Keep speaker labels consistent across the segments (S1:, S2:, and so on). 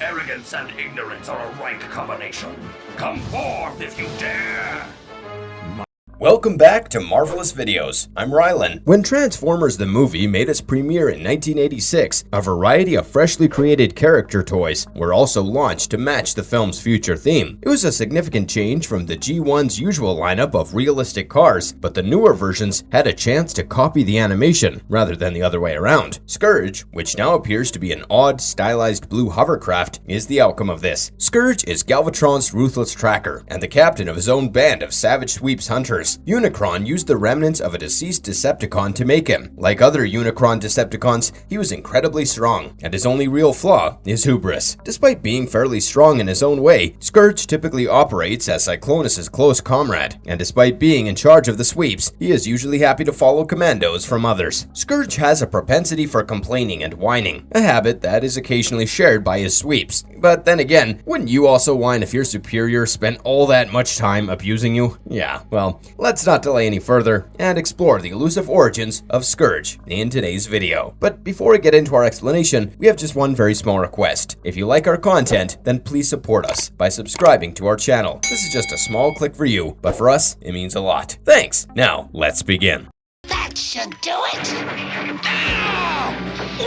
S1: Arrogance and ignorance are a right combination. Come forth if you dare!
S2: Welcome back to Marvelous Videos. I'm Rylan. When Transformers the movie made its premiere in 1986, a variety of freshly created character toys were also launched to match the film's future theme. It was a significant change from the G1's usual lineup of realistic cars, but the newer versions had a chance to copy the animation rather than the other way around. Scourge, which now appears to be an odd, stylized blue hovercraft, is the outcome of this. Scourge is Galvatron's ruthless tracker and the captain of his own band of Savage Sweeps hunters. Unicron used the remnants of a deceased Decepticon to make him. Like other Unicron Decepticons, he was incredibly strong, and his only real flaw is hubris. Despite being fairly strong in his own way, Scourge typically operates as Cyclonus' close comrade, and despite being in charge of the sweeps, he is usually happy to follow commandos from others. Scourge has a propensity for complaining and whining, a habit that is occasionally shared by his sweeps. But then again, wouldn't you also whine if your superior spent all that much time abusing you? Yeah, well, let's not delay any further and explore the elusive origins of Scourge in today's video. But before we get into our explanation, we have just one very small request. If you like our content, then please support us by subscribing to our channel. This is just a small click for you, but for us, it means a lot. Thanks! Now, let's begin.
S3: That should do it! No!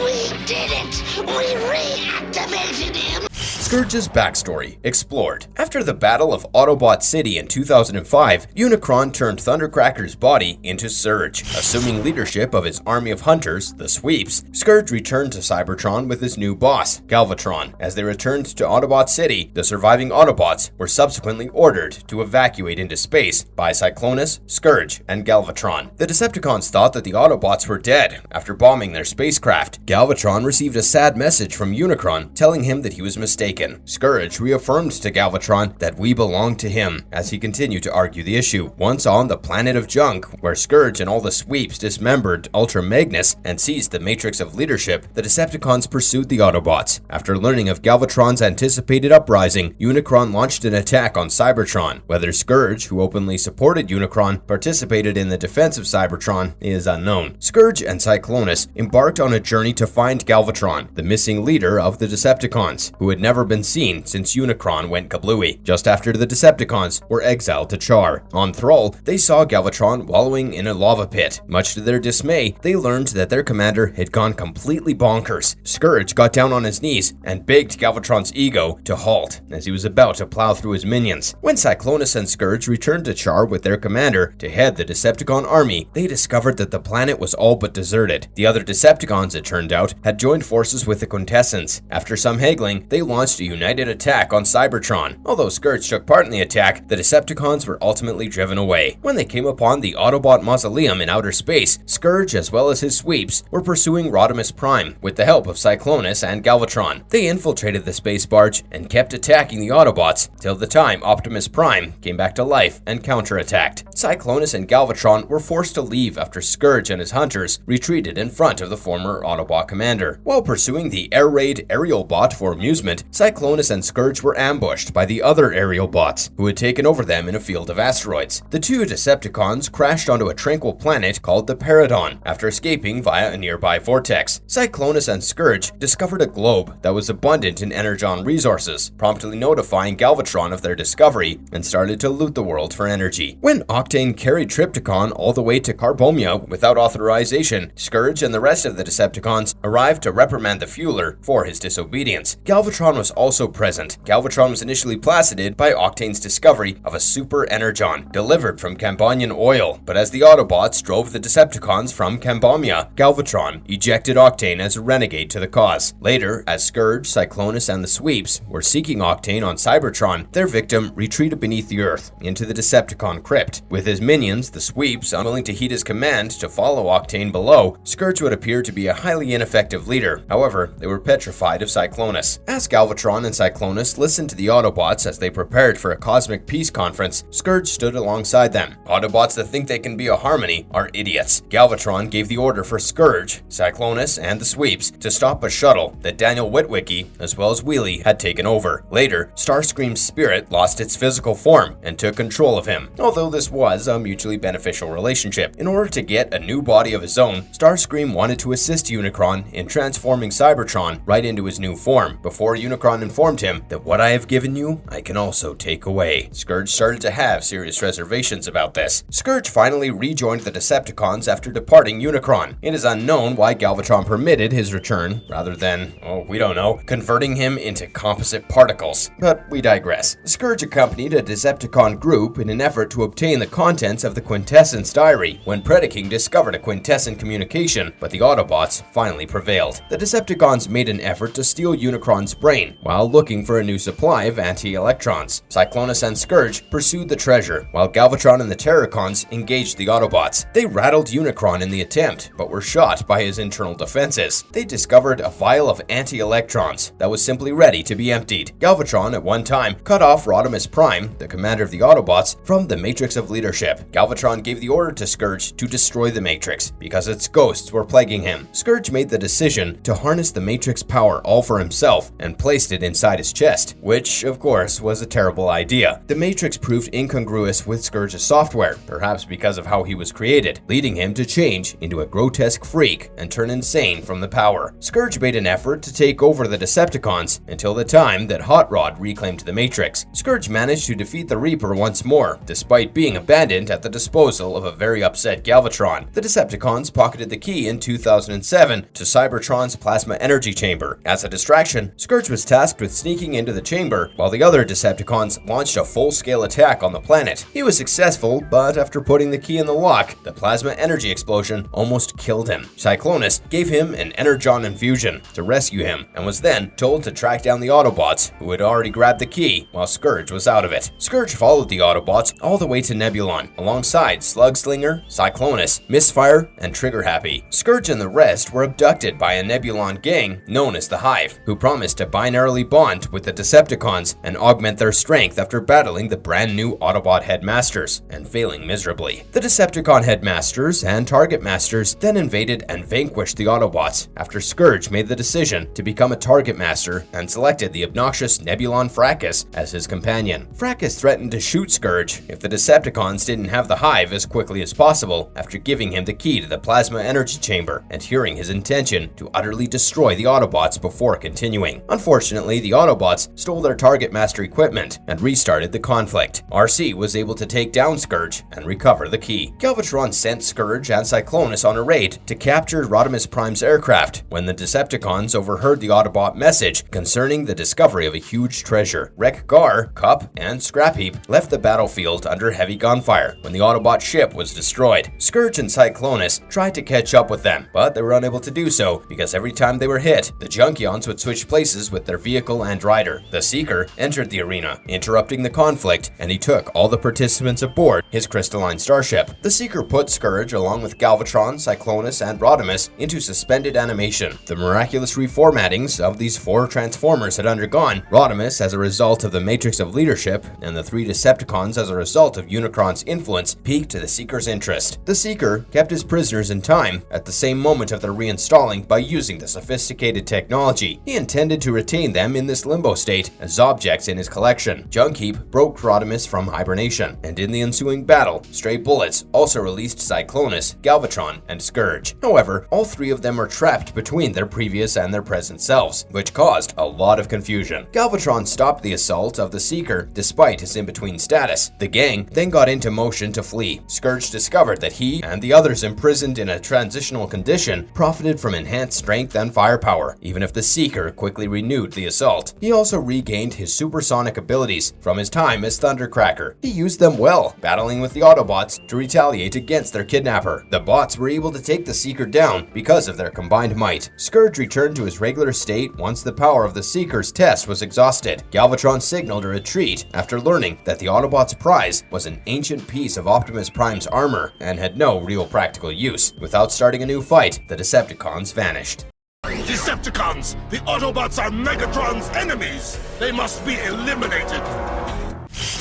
S3: We did it! We reactivated him!
S2: Scourge's backstory explored. After the Battle of Autobot City in 2005, Unicron turned Thundercracker's body into Surge. Assuming leadership of his army of hunters, the Sweeps, Scourge returned to Cybertron with his new boss, Galvatron. As they returned to Autobot City, the surviving Autobots were subsequently ordered to evacuate into space by Cyclonus, Scourge, and Galvatron. The Decepticons thought that the Autobots were dead after bombing their spacecraft. Galvatron received a sad message from Unicron telling him that he was mistaken. Scourge reaffirmed to Galvatron that we belong to him as he continued to argue the issue. Once on the planet of Junk, where Scourge and all the Sweeps dismembered Ultra Magnus and seized the Matrix of Leadership, the Decepticons pursued the Autobots. After learning of Galvatron's anticipated uprising, Unicron launched an attack on Cybertron. Whether Scourge, who openly supported Unicron, participated in the defense of Cybertron is unknown. Scourge and Cyclonus embarked on a journey to find Galvatron, the missing leader of the Decepticons, who had never been seen since Unicron went kablooey, just after the Decepticons were exiled to Char. On Thrall, they saw Galvatron wallowing in a lava pit. Much to their dismay, they learned that their commander had gone completely bonkers. Scourge got down on his knees and begged Galvatron's ego to halt as he was about to plow through his minions. When Cyclonus and Scourge returned to Char with their commander to head the Decepticon army, they discovered that the planet was all but deserted. The other Decepticons, it turned out, had joined forces with the Quintessence. After some haggling, they launched a united attack on Cybertron. Although Scourge took part in the attack, the Decepticons were ultimately driven away. When they came upon the Autobot Mausoleum in outer space, Scourge, as well as his sweeps, were pursuing Rodimus Prime with the help of Cyclonus and Galvatron. They infiltrated the space barge and kept attacking the Autobots till the time Optimus Prime came back to life and counterattacked. Cyclonus and Galvatron were forced to leave after Scourge and his hunters retreated in front of the former Autobot commander. While pursuing the Air Raid aerial bot for amusement, Cyclonus and Scourge were ambushed by the other aerial bots, who had taken over them in a field of asteroids. The two Decepticons crashed onto a tranquil planet called the Paradon after escaping via a nearby vortex. Cyclonus and Scourge discovered a globe that was abundant in energon resources, promptly notifying Galvatron of their discovery and started to loot the world for energy. When Octane carried Trypticon all the way to Carbomia without authorization, Scourge and the rest of the Decepticons arrived to reprimand the Fueler for his disobedience. Galvatron was also present. Galvatron was initially placated by Octane's discovery of a super energon delivered from Cambonian oil, but as the Autobots drove the Decepticons from Cambomia, Galvatron ejected Octane as a renegade to the cause. Later, as Scourge, Cyclonus, and the Sweeps were seeking Octane on Cybertron, their victim retreated beneath the earth into the Decepticon crypt. With his minions, the Sweeps, unwilling to heed his command to follow Octane below, Scourge would appear to be a highly ineffective leader. However, they were petrified of Cyclonus. As Galvatron and Cyclonus listened to the Autobots as they prepared for a cosmic peace conference, Scourge stood alongside them. Autobots that think they can be a harmony are idiots. Galvatron gave the order for Scourge, Cyclonus, and the Sweeps to stop a shuttle that Daniel Witwicky, as well as Wheelie, had taken over. Later, Starscream's spirit lost its physical form and took control of him, although this was a mutually beneficial relationship. In order to get a new body of his own, Starscream wanted to assist Unicron in transforming Cybertron right into his new form. Before Unicron Galvatron informed him that what I have given you, I can also take away. Scourge started to have serious reservations about this. Scourge finally rejoined the Decepticons after departing Unicron. It is unknown why Galvatron permitted his return, rather than, we don't know, converting him into composite particles. But we digress. Scourge accompanied a Decepticon group in an effort to obtain the contents of the Quintessence Diary, when Predaking discovered a Quintessent communication, but the Autobots finally prevailed. The Decepticons made an effort to steal Unicron's brain, while looking for a new supply of anti-electrons. Cyclonus and Scourge pursued the treasure, while Galvatron and the Terracons engaged the Autobots. They rattled Unicron in the attempt, but were shot by his internal defenses. They discovered a vial of anti-electrons that was simply ready to be emptied. Galvatron at one time cut off Rodimus Prime, the commander of the Autobots, from the Matrix of Leadership. Galvatron gave the order to Scourge to destroy the Matrix, because its ghosts were plaguing him. Scourge made the decision to harness the Matrix power all for himself and placed it inside his chest, which, of course, was a terrible idea. The Matrix proved incongruous with Scourge's software, perhaps because of how he was created, leading him to change into a grotesque freak and turn insane from the power. Scourge made an effort to take over the Decepticons until the time that Hot Rod reclaimed the Matrix. Scourge managed to defeat the Reaper once more, despite being abandoned at the disposal of a very upset Galvatron. The Decepticons pocketed the key in 2007 to Cybertron's plasma energy chamber. As a distraction, Scourge was tasked with sneaking into the chamber, while the other Decepticons launched a full-scale attack on the planet. He was successful, but after putting the key in the lock, the plasma energy explosion almost killed him. Cyclonus gave him an Energon infusion to rescue him, and was then told to track down the Autobots, who had already grabbed the key while Scourge was out of it. Scourge followed the Autobots all the way to Nebulon, alongside Slugslinger, Cyclonus, Misfire, and Trigger Happy. Scourge and the rest were abducted by a Nebulon gang known as the Hive, who promised to binarily bond with the Decepticons and augment their strength after battling the brand new Autobot headmasters and failing miserably. The Decepticon headmasters and target masters then invaded and vanquished the Autobots after Scourge made the decision to become a target master and selected the obnoxious Nebulon Fracas as his companion. Fracas threatened to shoot Scourge if the Decepticons didn't have the Hive as quickly as possible after giving him the key to the plasma energy chamber and hearing his intention to utterly destroy the Autobots before continuing. Unfortunately, the Autobots stole their target master equipment and restarted the conflict. RC was able to take down Scourge and recover the key. Galvatron sent Scourge and Cyclonus on a raid to capture Rodimus Prime's aircraft when the Decepticons overheard the Autobot message concerning the discovery of a huge treasure. Wreck-Gar, Cup, and Scrap Heap left the battlefield under heavy gunfire when the Autobot ship was destroyed. Scourge and Cyclonus tried to catch up with them, but they were unable to do so because every time they were hit, the Junkions would switch places with their vehicle and rider. The Seeker entered the arena, interrupting the conflict, and he took all the participants aboard his crystalline starship. The Seeker put Scourge along with Galvatron, Cyclonus, and Rodimus into suspended animation. The miraculous reformattings of these four Transformers had undergone, Rodimus as a result of the Matrix of Leadership, and the three Decepticons as a result of Unicron's influence, piqued the Seeker's interest. The Seeker kept his prisoners in time at the same moment of their reinstalling by using the sophisticated technology. He intended to retain them in this limbo state as objects in his collection. Junkheap broke Rodimus from hibernation, and in the ensuing battle, stray bullets also released Cyclonus, Galvatron, and Scourge. However, all three of them were trapped between their previous and their present selves, which caused a lot of confusion. Galvatron stopped the assault of the Seeker despite his in-between status. The gang then got into motion to flee. Scourge discovered that he and the others imprisoned in a transitional condition profited from enhanced strength and firepower, even if the Seeker quickly renewed the assault. He also regained his supersonic abilities from his time as Thundercracker. He used them well, battling with the Autobots to retaliate against their kidnapper. The bots were able to take the Seeker down because of their combined might. Scourge returned to his regular state once the power of the Seeker's test was exhausted. Galvatron signaled a retreat after learning that the Autobots' prize was an ancient piece of Optimus Prime's armor and had no real practical use. Without starting a new fight, the Decepticons vanished.
S1: Decepticons! The Autobots are Megatron's enemies! They must be eliminated!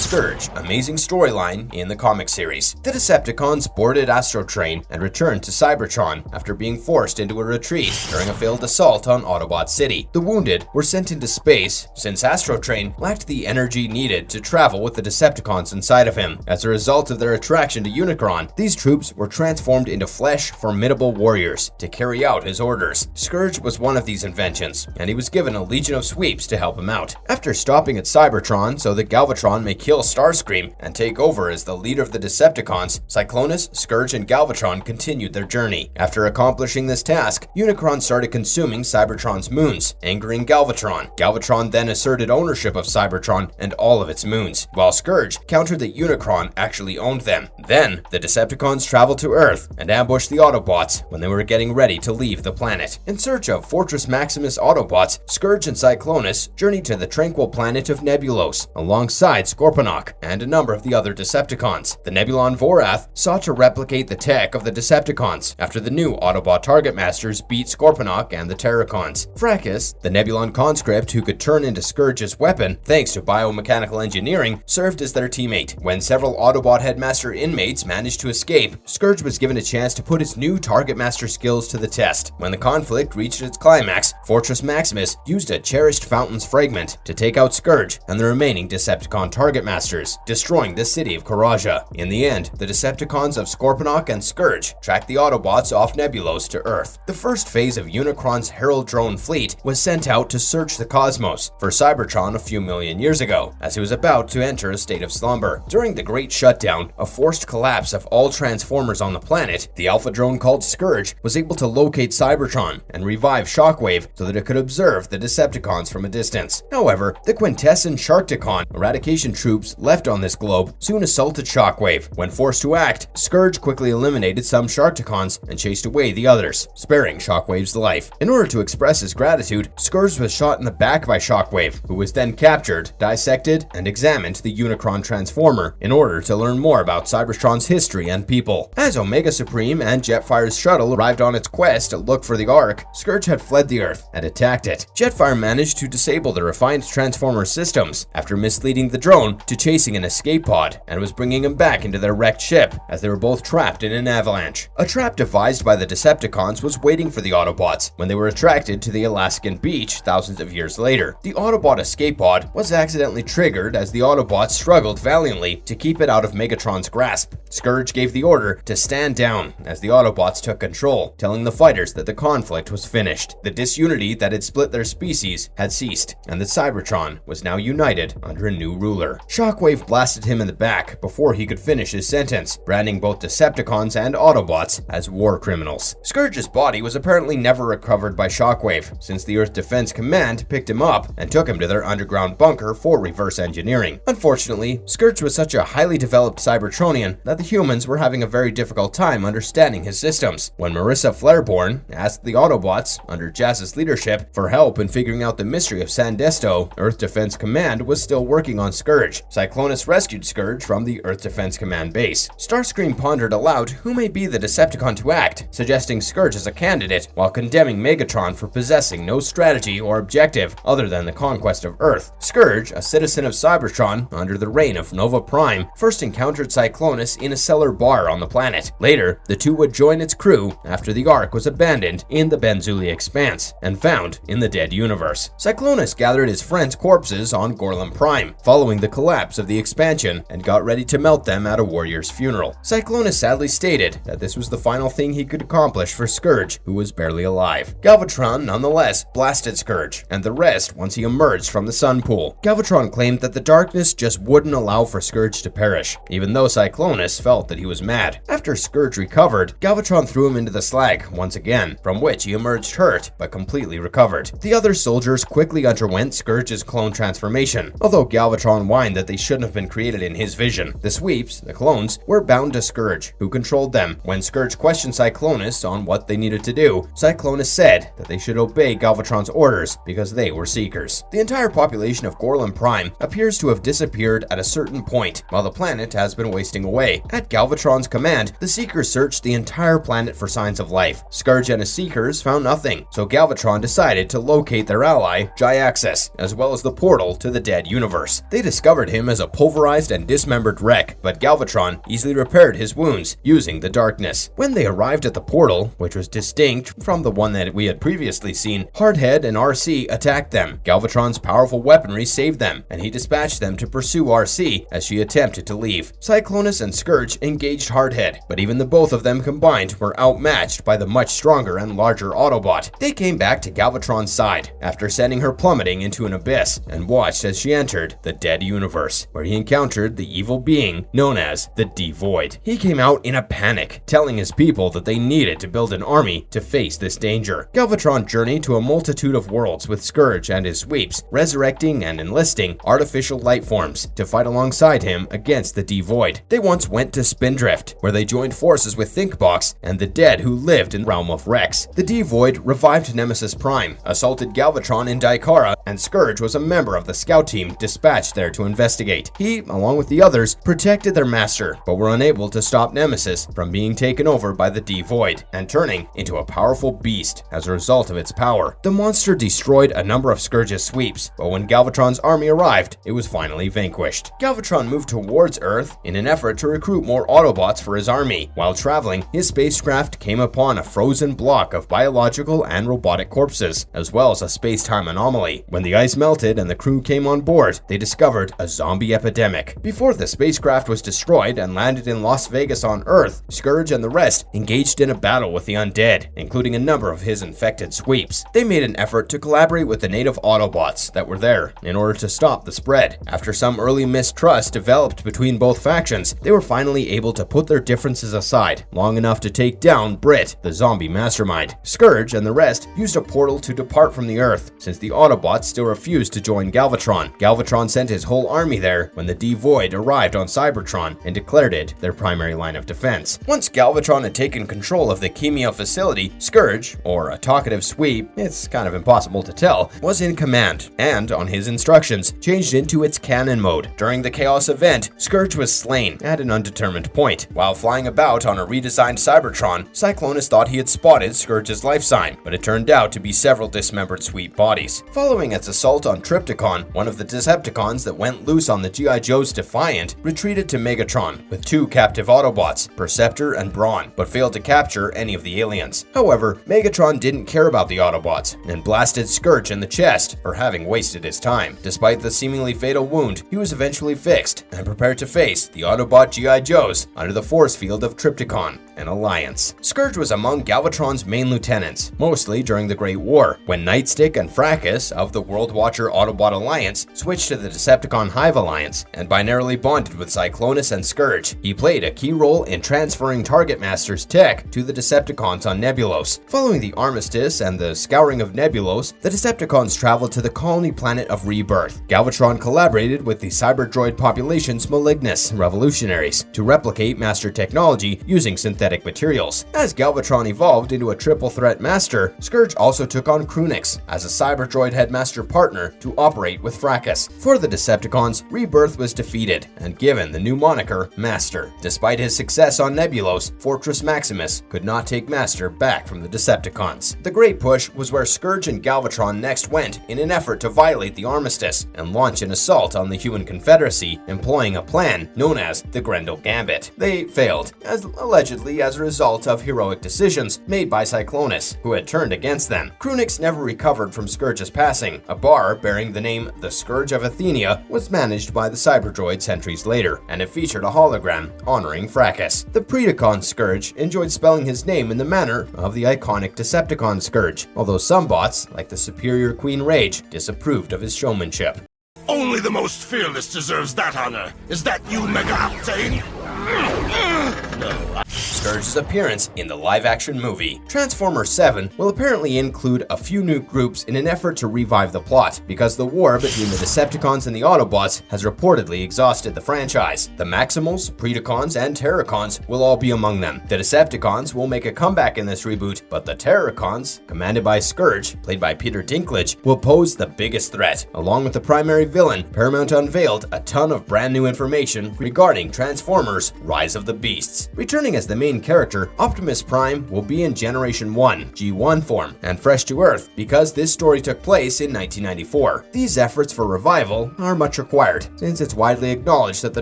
S2: Scourge, amazing storyline in the comic series. The Decepticons boarded Astrotrain and returned to Cybertron after being forced into a retreat during a failed assault on Autobot City. The wounded were sent into space since Astrotrain lacked the energy needed to travel with the Decepticons inside of him. As a result of their attraction to Unicron, these troops were transformed into flesh, formidable warriors to carry out his orders. Scourge was one of these inventions, and he was given a legion of sweeps to help him out. After stopping at Cybertron so that Galvatron may kill Starscream and take over as the leader of the Decepticons, Cyclonus, Scourge, and Galvatron continued their journey. After accomplishing this task, Unicron started consuming Cybertron's moons, angering Galvatron. Galvatron then asserted ownership of Cybertron and all of its moons, while Scourge countered that Unicron actually owned them. Then, the Decepticons traveled to Earth and ambushed the Autobots when they were getting ready to leave the planet. In search of Fortress Maximus Autobots, Scourge and Cyclonus journeyed to the tranquil planet of Nebulos, alongside Scorponok and a number of the other Decepticons. The Nebulon Vorath sought to replicate the tech of the Decepticons after the new Autobot Target Masters beat Scorponok and the Terracons. Fracus, the Nebulon conscript who could turn into Scourge's weapon thanks to biomechanical engineering, served as their teammate. When several Autobot Headmaster inmates managed to escape, Scourge was given a chance to put his new Target Master skills to the test. When the conflict reached its climax, Fortress Maximus used a cherished Fountain's fragment to take out Scourge and the remaining Decepticon Target Masters, destroying the city of Karaja. In the end, the Decepticons of Scorponok and Scourge tracked the Autobots off Nebulos to Earth. The first phase of Unicron's Herald drone fleet was sent out to search the cosmos for Cybertron a few million years ago, as he was about to enter a state of slumber. During the Great Shutdown, a forced collapse of all Transformers on the planet, the Alpha drone called Scourge was able to locate Cybertron and revive Shockwave so that it could observe the Decepticons from a distance. However, the Quintessent Sharkticon eradication troops left on this globe soon assaulted Shockwave. When forced to act, Scourge quickly eliminated some Sharkticons and chased away the others, sparing Shockwave's life. In order to express his gratitude, Scourge was shot in the back by Shockwave, who was then captured, dissected, and examined the Unicron Transformer in order to learn more about Cybertron's history and people. As Omega Supreme and Jetfire's shuttle arrived on its quest to look for the Ark, Scourge had fled the Earth and attacked it. Jetfire managed to disable the refined Transformer systems after misleading the drone to chasing an escape pod and was bringing him back into their wrecked ship as they were both trapped in an avalanche. A trap devised by the Decepticons was waiting for the Autobots when they were attracted to the Alaskan beach thousands of years later. The Autobot escape pod was accidentally triggered as the Autobots struggled valiantly to keep it out of Megatron's grasp. Scourge gave the order to stand down as the Autobots took control, telling the fighters that the conflict was finished. The disunity that had split their species had ceased, and that Cybertron was now united under a new ruler. Shockwave blasted him in the back before he could finish his sentence, branding both Decepticons and Autobots as war criminals. Scourge's body was apparently never recovered by Shockwave, since the Earth Defense Command picked him up and took him to their underground bunker for reverse engineering. Unfortunately, Scourge was such a highly developed Cybertronian that the humans were having a very difficult time understanding his systems. When Marissa Flareborn asked the Autobots, under Jazz's leadership, for help in figuring out the mystery of Sandesto, Earth Defense Command was still working on Scourge. Cyclonus rescued Scourge from the Earth Defense Command base. Starscream pondered aloud who may be the Decepticon to act, suggesting Scourge as a candidate, while condemning Megatron for possessing no strategy or objective other than the conquest of Earth. Scourge, a citizen of Cybertron under the reign of Nova Prime, first encountered Cyclonus in a cellar bar on the planet. Later, the two would join its crew after the Ark was abandoned in the Benzulia Expanse and found in the dead universe. Cyclonus gathered his friends' corpses on Gorlem Prime, following the collapse of the expansion, and got ready to melt them at a warrior's funeral. Cyclonus sadly stated that this was the final thing he could accomplish for Scourge, who was barely alive. Galvatron, nonetheless, blasted Scourge, and the rest once he emerged from the sun pool. Galvatron claimed that the darkness just wouldn't allow for Scourge to perish, even though Cyclonus felt that he was mad. After Scourge recovered, Galvatron threw him into the slag once again, from which he emerged hurt but completely recovered. The other soldiers quickly underwent Scourge's clone transformation, although Galvatron whined that they shouldn't have been created in his vision. The sweeps, the clones, were bound to Scourge, who controlled them. When Scourge questioned Cyclonus on what they needed to do, Cyclonus said that they should obey Galvatron's orders because they were Seekers. The entire population of Gorlem Prime appears to have disappeared at a certain point, while the planet has been wasting away. At Galvatron's command, the Seekers searched the entire planet for signs of life. Scourge and his Seekers found nothing, so Galvatron decided to locate their ally, Jyaxus, as well as the portal to the dead universe. They discovered him as a pulverized and dismembered wreck, but Galvatron easily repaired his wounds using the darkness. When they arrived at the portal, which was distinct from the one that we had previously seen, Hardhead and RC attacked them. Galvatron's powerful weaponry saved them, and he dispatched them to pursue RC as she attempted to leave. Cyclonus and Scourge engaged Hardhead, but even the both of them combined were outmatched by the much stronger and larger Autobot. They came back to Galvatron's side after sending her plummeting into an abyss and watched as she entered the Dead Universe, where he encountered the evil being known as the D-Void. He came out in a panic, telling his people that they needed to build an army to face this danger. Galvatron journeyed to a multitude of worlds with Scourge and his sweeps, resurrecting and enlisting artificial life forms to fight alongside him against the D-Void. They once went to Spindrift, where they joined forces with Thinkbox and the dead who lived in the realm of Rex. The D-Void revived Nemesis Prime, assaulted Galvatron in Daikara, and Scourge was a member of the scout team dispatched there to investigate. He, along with the others, protected their master, but were unable to stop Nemesis from being taken over by the D-Void and turning into a powerful beast as a result of its power. The monster destroyed a number of Scourge's sweeps, but when Galvatron's army arrived, it was finally vanquished. Galvatron moved towards Earth in an effort to recruit more Autobots for his army. While traveling, his spacecraft came upon a frozen block of biological and robotic corpses, as well as a space-time anomaly. When the ice melted and the crew came on board, they discovered a zombie epidemic. Before the spacecraft was destroyed and landed in Las Vegas on Earth, Scourge and the rest engaged in a battle with the undead, including a number of his infected sweeps. They made an effort to collaborate with the native Autobots that were there in order to stop the spread. After some early mistrust developed between both factions, they were finally able to put their differences aside long enough to take down Brit, the zombie mastermind. Scourge and the rest used a portal to depart from the Earth, since the Autobots still refused to join Galvatron. Galvatron sent his whole army there when the D-Void arrived on Cybertron and declared it their primary line of defense. Once Galvatron had taken control of the Chemio facility, Scourge, or a talkative sweep, it's kind of impossible to tell, was in command, and on his instructions, changed into its cannon mode. During the Chaos event, Scourge was slain at an undetermined point. While flying about on a redesigned Cybertron, Cyclonus thought he had spotted Scourge's life sign, but it turned out to be several dismembered sweep bodies. Following its assault on Trypticon, one of the Decepticons that went loose on the G.I. Joe's Defiant retreated to Megatron with two captive Autobots, Perceptor and Brawn, but failed to capture any of the aliens. However, Megatron didn't care about the Autobots and blasted Scourge in the chest for having wasted his time. Despite the seemingly fatal wound, he was eventually fixed and prepared to face the Autobot G.I. Joes under the force field of Trypticon, an alliance. Scourge was among Galvatron's main lieutenants, mostly during the Great War, when Nightstick and Fracas of the World Watcher Autobot Alliance switched to the Decepticon Hive Alliance and binarily bonded with Cyclonus and Scourge. He played a key role in transferring Target Master's tech to the Decepticons on Nebulos. Following the armistice and the scouring of Nebulos, the Decepticons traveled to the colony planet of Rebirth. Galvatron collaborated with the Cyberdroid population's Malignus revolutionaries to replicate Master technology using synthetic materials. As Galvatron evolved into a triple threat master, Scourge also took on Krunix as a Cyberdroid headmaster partner to operate with Fracas. For the Decepticons, Rebirth was defeated and given the new moniker Master. Despite his success on Nebulos, Fortress Maximus could not take Master back from the Decepticons. The Great Push was where Scourge and Galvatron next went in an effort to violate the armistice and launch an assault on the Human Confederacy, employing a plan known as the Grendel Gambit. They failed, allegedly as a result of heroic decisions made by Cyclonus, who had turned against them. Krunix never recovered from Scourge's passing. A bar bearing the name The Scourge of Athenia was managed by the Cyberdroid centuries later, and it featured a hologram honoring Fracas. The Predacon Scourge enjoyed spelling his name in the manner of the iconic Decepticon Scourge, although some bots, like the superior Queen Rage, disapproved of his showmanship.
S1: Only the most fearless deserves that honor. Is that you, Mega Octane? No.
S2: Scourge's appearance in the live-action movie. Transformers 7 will apparently include a few new groups in an effort to revive the plot, because the war between the Decepticons and the Autobots has reportedly exhausted the franchise. The Maximals, Predacons, and Terracons will all be among them. The Decepticons will make a comeback in this reboot, but the Terracons, commanded by Scourge, played by Peter Dinklage, will pose the biggest threat. Along with the primary villain, Paramount unveiled a ton of brand new information regarding Transformers Rise of the Beasts. series. Returning as the main character, Optimus Prime will be in Generation 1, G1 form, and fresh to Earth because this story took place in 1994. These efforts for revival are much required, since it's widely acknowledged that the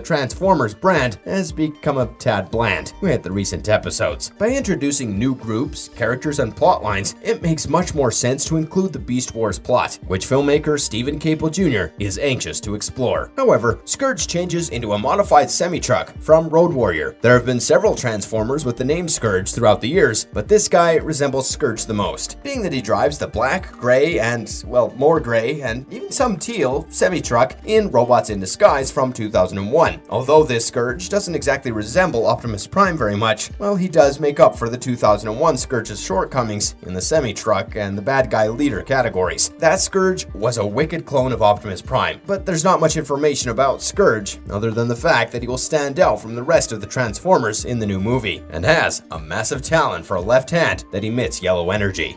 S2: Transformers brand has become a tad bland with the recent episodes. By introducing new groups, characters, and plot lines, it makes much more sense to include the Beast Wars plot, which filmmaker Stephen Caple Jr. is anxious to explore. However, Scourge changes into a modified semi-truck from Road Warrior. There have been several Transformers with the name Scourge throughout the years, but this guy resembles Scourge the most, being that he drives the black, gray, and, well, more gray, and even some teal semi-truck in Robots in Disguise from 2001. Although this Scourge doesn't exactly resemble Optimus Prime very much, well, he does make up for the 2001 Scourge's shortcomings in the semi-truck and the bad guy leader categories. That Scourge was a wicked clone of Optimus Prime, but there's not much information about Scourge other than the fact that he will stand out from the rest of the Transformers in the new movie, and has a massive talent for a left hand that emits yellow energy.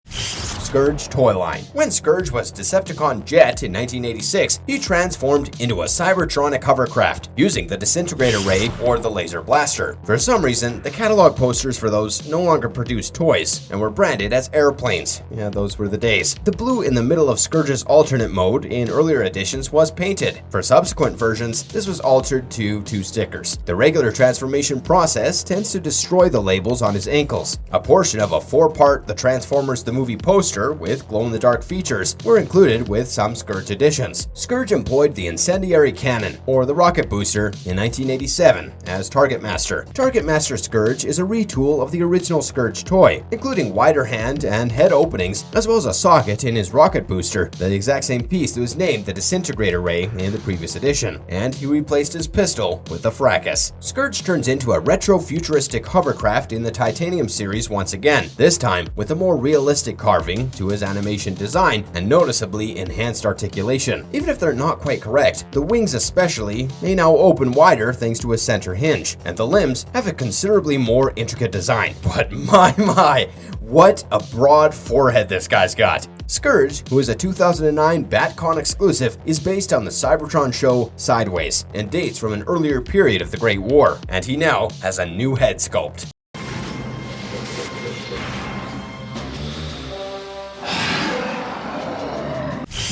S2: Scourge toy line. When Scourge was Decepticon Jet in 1986, he transformed into a Cybertronic hovercraft using the disintegrator ray or the laser blaster. For some reason, the catalog posters for those no longer produced toys and were branded as airplanes. Yeah, those were the days. The blue in the middle of Scourge's alternate mode in earlier editions was painted. For subsequent versions, this was altered to 2 stickers. The regular transformation process tends to destroy the labels on his ankles. A portion of a 4-part The Transformers the Movie poster with glow-in-the-dark features were included with some Scourge editions. Scourge employed the incendiary cannon, or the rocket booster, in 1987 as Target Master. Target Master Scourge is a retool of the original Scourge toy, including wider hand and head openings, as well as a socket in his rocket booster, the exact same piece that was named the disintegrator ray in the previous edition, and he replaced his pistol with the fracas. Scourge turns into a retro-futuristic hovercraft in the Titanium series once again, this time with a more realistic carving to his animation design and noticeably enhanced articulation. Even if they're not quite correct, the wings especially may now open wider thanks to a center hinge, and the limbs have a considerably more intricate design. But my, what a broad forehead this guy's got. Scourge, who is a 2009 BatCon exclusive, is based on the Cybertron show Sideways and dates from an earlier period of the Great War, and he now has a new head sculpt.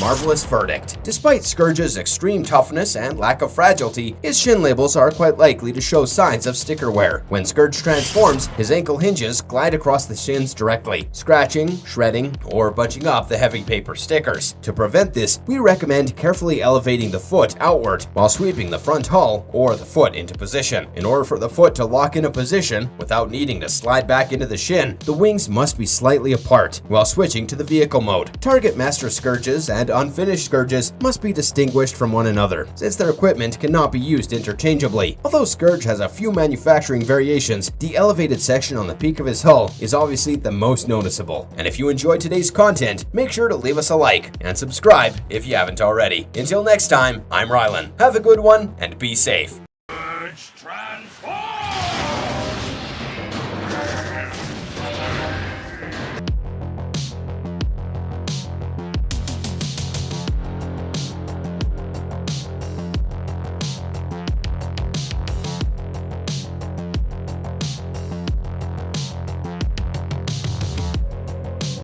S2: Marvelous verdict. Despite Scourge's extreme toughness and lack of fragility, his shin labels are quite likely to show signs of sticker wear. When Scourge transforms, his ankle hinges glide across the shins directly, scratching, shredding, or bunching up the heavy paper stickers. To prevent this, we recommend carefully elevating the foot outward while sweeping the front hull or the foot into position. In order for the foot to lock in a position without needing to slide back into the shin, the wings must be slightly apart while switching to the vehicle mode. Target Master Scourges and unfinished Scourges must be distinguished from one another, since their equipment cannot be used interchangeably. Although Scourge has a few manufacturing variations, the elevated section on the peak of his hull is obviously the most noticeable. And if you enjoyed today's content, make sure to leave us a like and subscribe if you haven't already. Until next time, I'm Rylan. Have a good one and be safe.
S1: Scourge